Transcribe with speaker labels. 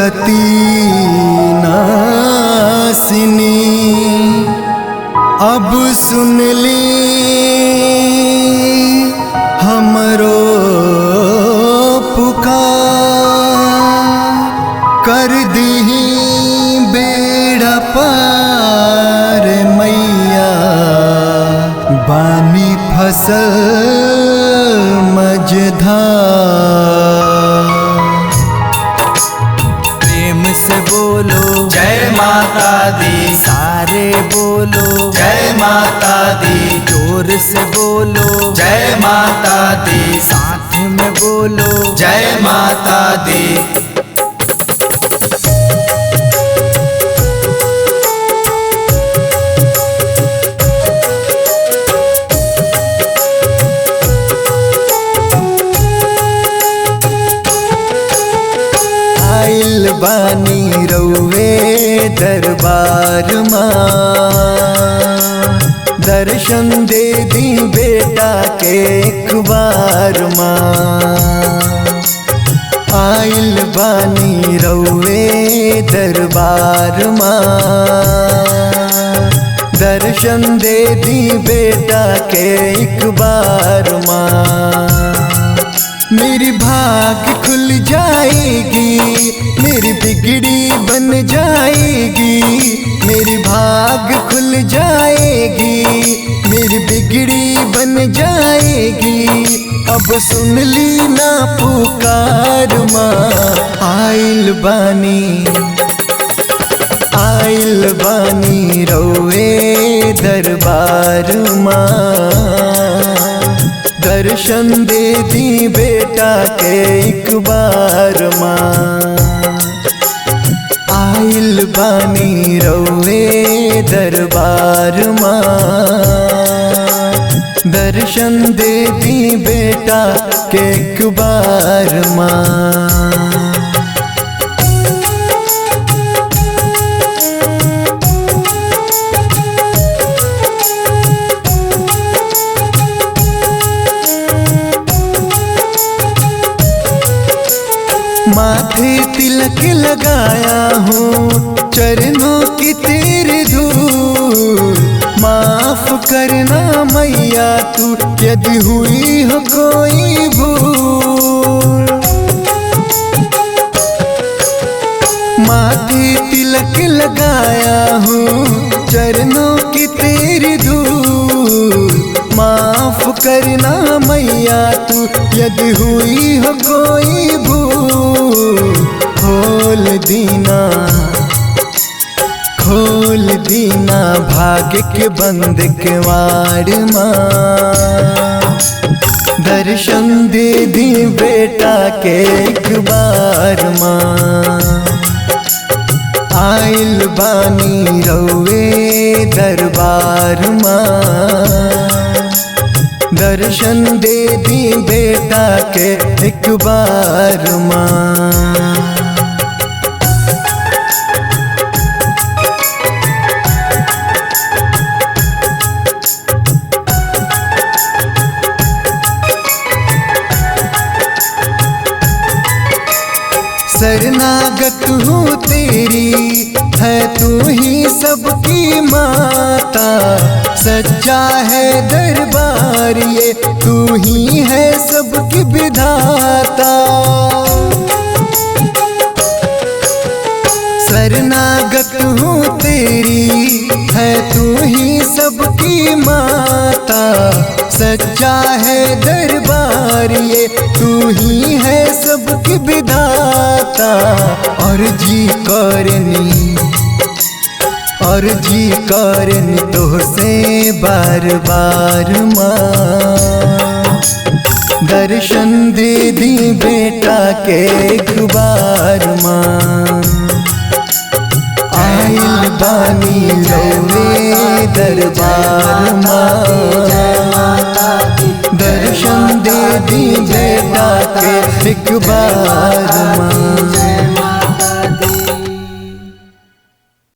Speaker 1: गति नासिनी अब सुन ली हमरो पुकार कर दीही बेड़ा पार मैया बानी फसल मझधार।
Speaker 2: प्रेम से बोलो
Speaker 3: जय माता दी,
Speaker 2: सारे बोलो
Speaker 3: जय माता दी,
Speaker 2: जोर से बोलो
Speaker 3: जय माता दी,
Speaker 2: साथ में बोलो
Speaker 3: जय माता दी।
Speaker 1: आइल बानी रउवे दरबार माँ, दर्शन दे दी बेटा के एक बार माँ। आइल बानी रउवे दरबार माँ, दर्शन दे दी बेटा के एक बार माँ। मेरी भाग खुल जाएगी, मेरी बिगड़ी बन जाएगी, मेरी भाग खुल जाएगी, मेरी बिगड़ी बन जाएगी। अब सुन ली ना पुकार माँ, आइल बानी रउवे दरबार माँ, दर्शन दे दी बेटा के एक बार माँ। आइल बानी रउवे दरबार माँ, दर्शन दे दी बेटा के एक बार माँ। माथे तिलक लगाया हूँ, चरणों की तेरी धूल, माफ करना मैया तू यदि हुई हो कोई भूल। माथे तिलक लगाया हूँ, चरणों की तेरी धूल, माफ करना मैया तू यदि हुई हो कोई भूल। खोल दीना भाग्य के बंद के वाड़ माँ, दर्शन दे दी बेटा के एक बार माँ। आइल बानी रउवे दरबार माँ, दर्शन दे दी बेटा के एक बार माँ। शरणागत हूँ तेरी, है तू ही सबकी माता, सच्चा है दरबार ये तू ही है सबकी विधाता। शरणागत हूँ तेरी, है तू ही सबकी माता, सच्चा है दरबार ये तू ही है सबकी विधाता। और जी करनी तो से बार बार माँ, दर्शन दे दी बेटा के एक बार माँ। आइल बानी रउवे दरबार माँ, दर्शन दे दी बेटा के एक बार माँ।